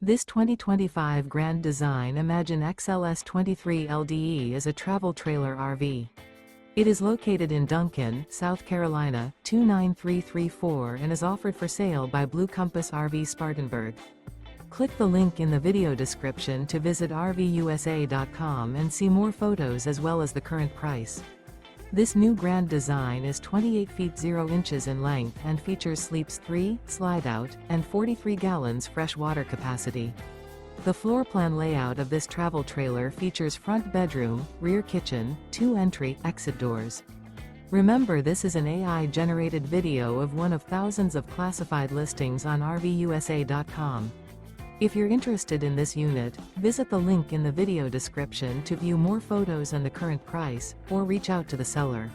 This 2025 Grand Design Imagine XLS 23 LDE is a travel trailer RV. It is located in Duncan, South Carolina, 29334 and is offered for sale by Blue Compass RV Spartanburg. Click the link in the video description to visit RVUSA.com and see more photos as well as the current price. This new Grand Design is 28 feet 0 inches in length and features sleeps 3, slide-out, and 43 gallons fresh water capacity. The floor plan layout of this travel trailer features front bedroom, rear kitchen, 2 entry/exit doors. Remember, this is an AI-generated video of one of thousands of classified listings on RVUSA.com. If you're interested in this unit, visit the link in the video description to view more photos and the current price, or reach out to the seller.